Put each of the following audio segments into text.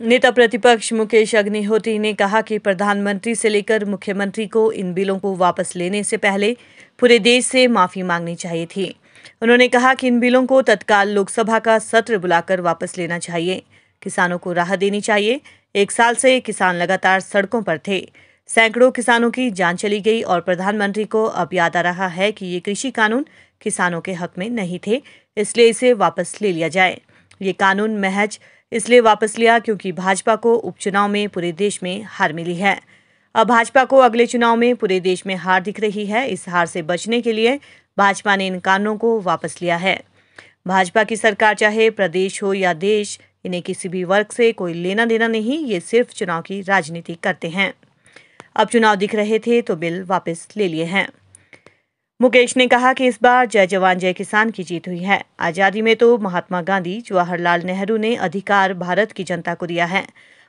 नेता प्रतिपक्ष मुकेश अग्निहोत्री ने कहा कि प्रधानमंत्री से लेकर मुख्यमंत्री को इन बिलों को वापस लेने से पहले पूरे देश से माफी मांगनी चाहिए थी। उन्होंने कहा कि इन बिलों को तत्काल लोकसभा का सत्र बुलाकर वापस लेना चाहिए। किसानों को राहत देनी चाहिए। 1 साल से किसान लगातार सड़कों पर थे। सैकड़ों किसानों की जान चली गई और प्रधानमंत्री को अब याद आ रहा है कि ये कृषि कानून किसानों के हक में नहीं थे, इसलिए इसे वापस ले लिया जाए। ये कानून महज इसलिए वापस लिया क्योंकि भाजपा को उपचुनाव में पूरे देश में हार मिली है। अब भाजपा को अगले चुनाव में पूरे देश में हार दिख रही है। इस हार से बचने के लिए भाजपा ने इन कानूनों को वापस लिया है। भाजपा की सरकार चाहे प्रदेश हो या देश, इन्हें किसी भी वर्ग से कोई लेना देना नहीं। ये सिर्फ चुनाव की राजनीति करते हैं। अब चुनाव दिख रहे थे तो बिल वापस ले लिए हैं। मुकेश ने कहा कि इस बार जय जवान जय किसान की जीत हुई है। आजादी में तो महात्मा गांधी, जवाहरलाल नेहरू ने अधिकार भारत की जनता को दिया है।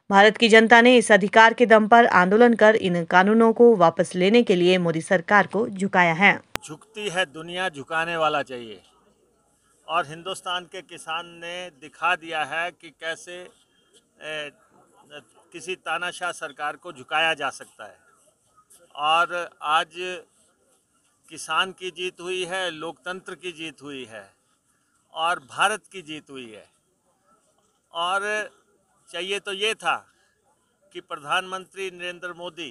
भारत की जनता ने इस अधिकार के दम पर आंदोलन कर इन कानूनों को वापस लेने के लिए मोदी सरकार को झुकाया है। झुकती है दुनिया, झुकाने वाला चाहिए। और हिंदुस्तान के किसान ने दिखा दिया है कि कैसे किसी तानाशाह सरकार को झुकाया जा सकता है। और आज किसान की जीत हुई है, लोकतंत्र की जीत हुई है और भारत की जीत हुई है। और चाहिए तो ये था कि प्रधानमंत्री नरेंद्र मोदी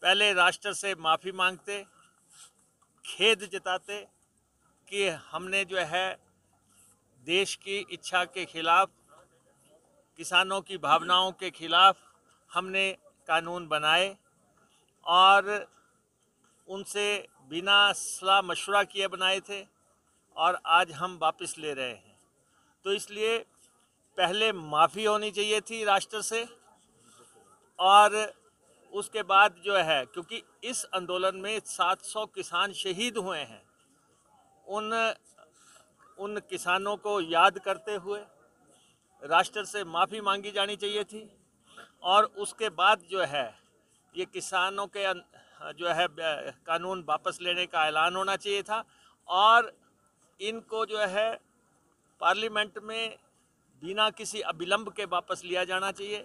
पहले राष्ट्र से माफ़ी मांगते, खेद जताते कि हमने जो है देश की इच्छा के खिलाफ, किसानों की भावनाओं के खिलाफ हमने कानून बनाए और उनसे बिना सलाह मशवरा किए बनाए थे और आज हम वापस ले रहे हैं। तो इसलिए पहले माफ़ी होनी चाहिए थी राष्ट्र से और उसके बाद जो है, क्योंकि इस आंदोलन में 700 किसान शहीद हुए हैं, उन किसानों को याद करते हुए राष्ट्र से माफ़ी मांगी जानी चाहिए थी। और उसके बाद जो है ये किसानों के जो है कानून वापस लेने का ऐलान होना चाहिए था और इनको जो है पार्लियामेंट में बिना किसी अविलंब के वापस लिया जाना चाहिए।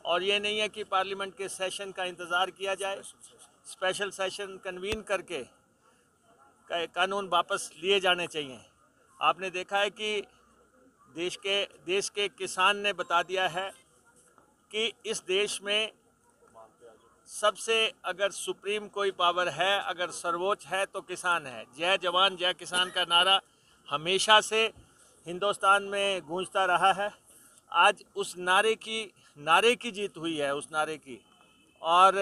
और ये नहीं है कि पार्लियामेंट के सेशन का इंतज़ार किया जाए, स्पेशल सेशन कन्वीन करके कानून वापस लिए जाने चाहिए। आपने देखा है कि देश के किसान ने बता दिया है कि इस देश में सबसे अगर सुप्रीम कोई पावर है, अगर सर्वोच्च है तो किसान है। जय जवान जय किसान का नारा हमेशा से हिंदुस्तान में गूंजता रहा है। आज उस नारे की जीत हुई है, उस नारे की। और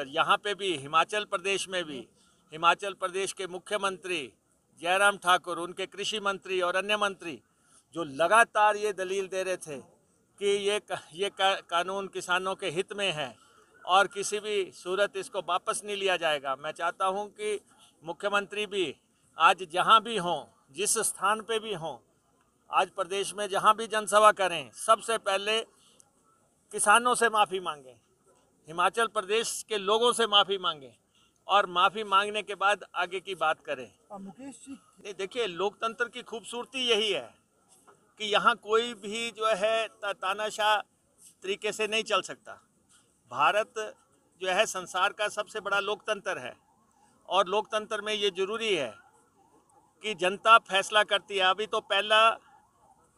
यहाँ पे भी हिमाचल प्रदेश में भी हिमाचल प्रदेश के मुख्यमंत्री जयराम ठाकुर, उनके कृषि मंत्री और अन्य मंत्री जो लगातार ये दलील दे रहे थे कि ये कानून किसानों के हित में है और किसी भी सूरत इसको वापस नहीं लिया जाएगा। मैं चाहता हूं कि मुख्यमंत्री भी आज जहां भी हों, जिस स्थान पे भी हों, आज प्रदेश में जहां भी जनसभा करें, सबसे पहले किसानों से माफ़ी मांगें, हिमाचल प्रदेश के लोगों से माफ़ी मांगें और माफ़ी मांगने के बाद आगे की बात करें। मुकेश जी, नहीं, देखिए, लोकतंत्र की खूबसूरती यही है कि यहाँ कोई भी जो है तानाशाह तरीके से नहीं चल सकता। भारत जो है संसार का सबसे बड़ा लोकतंत्र है और लोकतंत्र में ये ज़रूरी है कि जनता फैसला करती है। अभी तो पहला,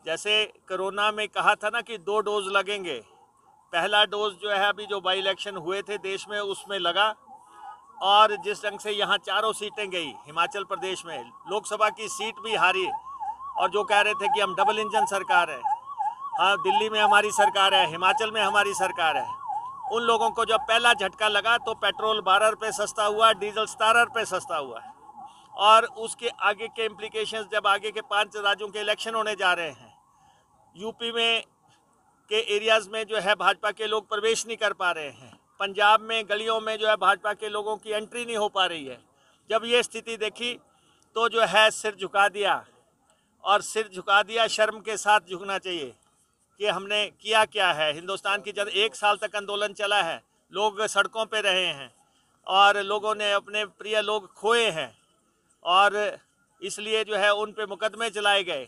जैसे कोरोना में कहा था ना कि 2 डोज लगेंगे, पहला डोज जो है अभी जो बाई इलेक्शन हुए थे देश में उसमें लगा और जिस ढंग से यहाँ 4 सीटें गई हिमाचल प्रदेश में, लोकसभा की सीट भी हारी और जो कह रहे थे कि हम डबल इंजन सरकार है, हाँ दिल्ली में हमारी सरकार है, हिमाचल में हमारी सरकार है, उन लोगों को जब पहला झटका लगा तो पेट्रोल 12 रुपये सस्ता हुआ, डीजल 17 रुपये सस्ता हुआ है। और उसके आगे के इम्प्लीकेशंस, जब आगे के 5 राज्यों के इलेक्शन होने जा रहे हैं, यूपी में के एरियाज़ में जो है भाजपा के लोग प्रवेश नहीं कर पा रहे हैं, पंजाब में गलियों में जो है भाजपा के लोगों की एंट्री नहीं हो पा रही है। जब ये स्थिति देखी तो जो है सिर झुका दिया और सिर झुका दिया, शर्म के साथ झुकना चाहिए कि हमने किया क्या है। हिंदुस्तान की जब 1 साल तक आंदोलन चला है, लोग सड़कों पे रहे हैं और लोगों ने अपने प्रिय लोग खोए हैं और इसलिए जो है उन पे मुकदमे चलाए गए।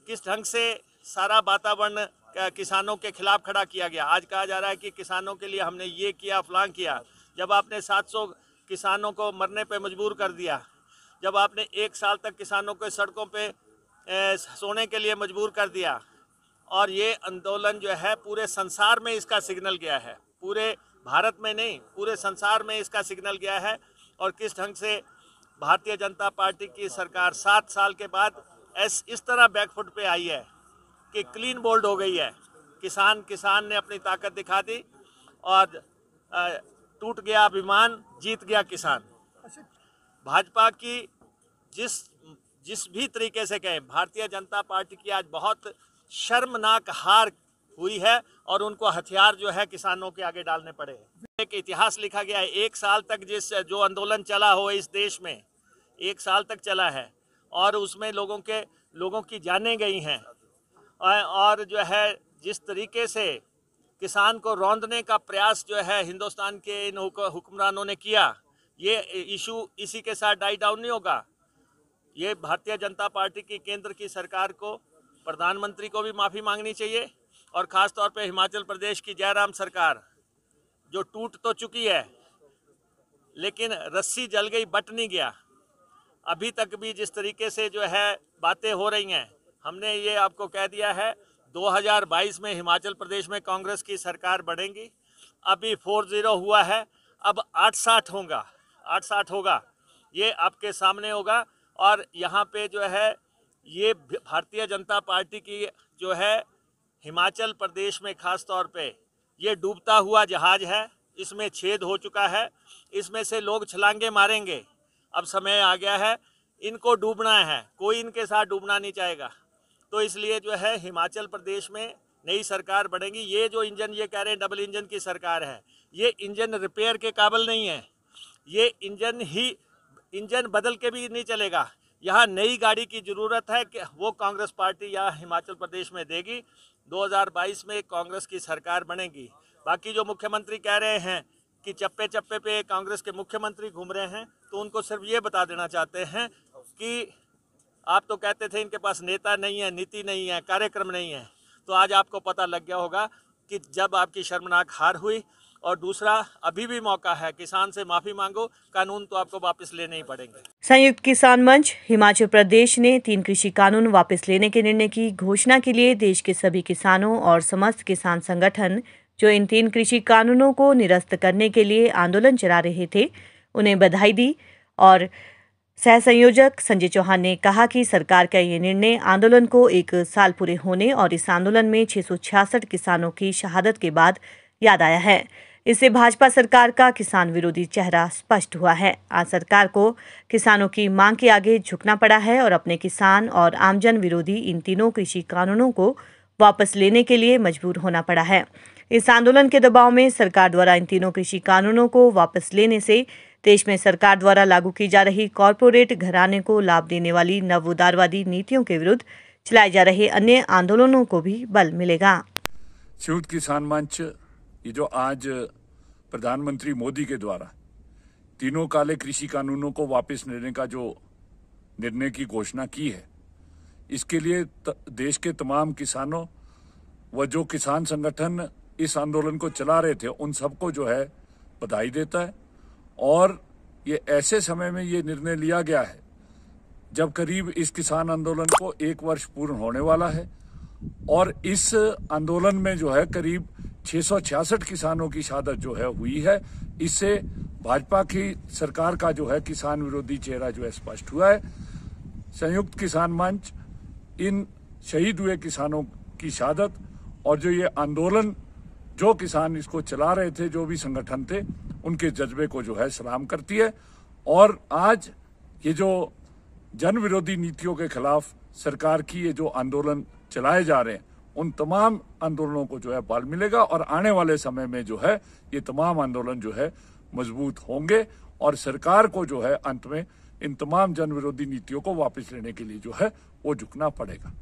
किस ढंग से सारा वातावरण किसानों के खिलाफ खड़ा किया गया। आज कहा जा रहा है कि किसानों के लिए हमने ये किया, फलां किया। जब आपने 700 किसानों को मरने पे मजबूर कर दिया, जब आपने 1 साल तक किसानों को सड़कों पे सोने के लिए मजबूर कर दिया, और ये आंदोलन जो है पूरे संसार में इसका सिग्नल गया है, पूरे भारत में नहीं पूरे संसार में इसका सिग्नल गया है। और किस ढंग से भारतीय जनता पार्टी की सरकार 7 साल के बाद इस तरह बैकफुट पे आई है कि क्लीन बोल्ड हो गई है। किसान ने अपनी ताकत दिखा दी और टूट गया अभिमान, जीत गया किसान। भाजपा की जिस भी तरीके से कहें, भारतीय जनता पार्टी की आज बहुत शर्मनाक हार हुई है और उनको हथियार जो है किसानों के आगे डालने पड़े। एक इतिहास लिखा गया है, 1 साल तक जो आंदोलन चला हो इस देश में, 1 साल तक चला है और उसमें लोगों की जानें गई हैं। और जो है जिस तरीके से किसान को रौंदने का प्रयास जो है हिंदुस्तान के इन हुक्मरानों ने किया, ये इशू इसी के साथ डाई डाउन नहीं होगा। ये भारतीय जनता पार्टी की केंद्र की सरकार को, प्रधानमंत्री को भी माफ़ी मांगनी चाहिए और ख़ास तौर पे हिमाचल प्रदेश की जयराम सरकार जो टूट तो चुकी है लेकिन रस्सी जल गई, बट नहीं गया। अभी तक भी जिस तरीके से जो है बातें हो रही हैं, हमने ये आपको कह दिया है 2022 में हिमाचल प्रदेश में कांग्रेस की सरकार बढ़ेगी। अभी 40 हुआ है, अब 860 होगा, ये आपके सामने होगा। और यहाँ पे जो है ये भारतीय जनता पार्टी की जो है हिमाचल प्रदेश में ख़ास तौर पे ये डूबता हुआ जहाज़ है, इसमें छेद हो चुका है, इसमें से लोग छलांगे मारेंगे। अब समय आ गया है, इनको डूबना है, कोई इनके साथ डूबना नहीं चाहेगा। तो इसलिए जो है हिमाचल प्रदेश में नई सरकार बढ़ेगी। ये जो इंजन ये कह रहे हैं डबल इंजन की सरकार है, ये इंजन रिपेयर के काबिल नहीं है। ये इंजन बदल के भी नहीं चलेगा। यहाँ नई गाड़ी की ज़रूरत है कि वो कांग्रेस पार्टी या हिमाचल प्रदेश में देगी। 2022 में कांग्रेस की सरकार बनेगी। बाकी जो मुख्यमंत्री कह रहे हैं कि चप्पे चप्पे पे कांग्रेस के मुख्यमंत्री घूम रहे हैं, तो उनको सिर्फ ये बता देना चाहते हैं कि आप तो कहते थे इनके पास नेता नहीं है, नीति नहीं है, कार्यक्रम नहीं है। तो आज आपको पता लग गया होगा कि जब आपकी शर्मनाक हार हुई। और दूसरा, अभी भी मौका है, किसान से माफ़ी मांगो, कानून तो आपको वापस लेने ही पड़ेंगे। संयुक्त किसान मंच हिमाचल प्रदेश ने 3 कृषि कानून वापस लेने के निर्णय की घोषणा के लिए देश के सभी किसानों और समस्त किसान संगठन जो इन 3 कृषि कानूनों को निरस्त करने के लिए आंदोलन चला रहे थे, उन्हें बधाई दी। और सह संयोजक संजय चौहान ने कहा कि सरकार का ये निर्णय आंदोलन को 1 साल पूरे होने और इस आंदोलन में 666 किसानों की शहादत के बाद याद आया है। इससे भाजपा सरकार का किसान विरोधी चेहरा स्पष्ट हुआ है। आज सरकार को किसानों की मांग के आगे झुकना पड़ा है और अपने किसान और आमजन विरोधी इन 3 कृषि कानूनों को वापस लेने के लिए मजबूर होना पड़ा है। इस आंदोलन के दबाव में सरकार द्वारा इन 3 कृषि कानूनों को वापस लेने से देश में सरकार द्वारा लागू की जा रही कॉरपोरेट घराने को लाभ देने वाली नव उदारवादी नीतियों के विरुद्ध चलाए जा रहे अन्य आंदोलनों को भी बल मिलेगा। संयुक्त किसान मंच ये जो आज प्रधानमंत्री मोदी के द्वारा 3 काले कृषि कानूनों को वापस लेने का जो निर्णय की घोषणा की है, इसके लिए देश के तमाम किसानों व जो किसान संगठन इस आंदोलन को चला रहे थे, उन सबको जो है बधाई देता है। और ये ऐसे समय में ये निर्णय लिया गया है जब करीब इस किसान आंदोलन को 1 वर्ष पूर्ण होने वाला है और इस आंदोलन में जो है करीब 666 किसानों की शहादत जो है हुई है। इससे भाजपा की सरकार का जो है किसान विरोधी चेहरा जो है स्पष्ट हुआ है। संयुक्त किसान मंच इन शहीद हुए किसानों की शहादत और जो ये आंदोलन जो किसान इसको चला रहे थे, जो भी संगठन थे, उनके जज्बे को जो है सलाम करती है। और आज ये जो जन विरोधी नीतियों के खिलाफ सरकार की ये जो आंदोलन चलाए जा रहे हैं, उन तमाम आंदोलनों को जो है बल मिलेगा और आने वाले समय में जो है ये तमाम आंदोलन जो है मजबूत होंगे और सरकार को जो है अंत में इन तमाम जन विरोधी नीतियों को वापस लेने के लिए जो है वो झुकना पड़ेगा।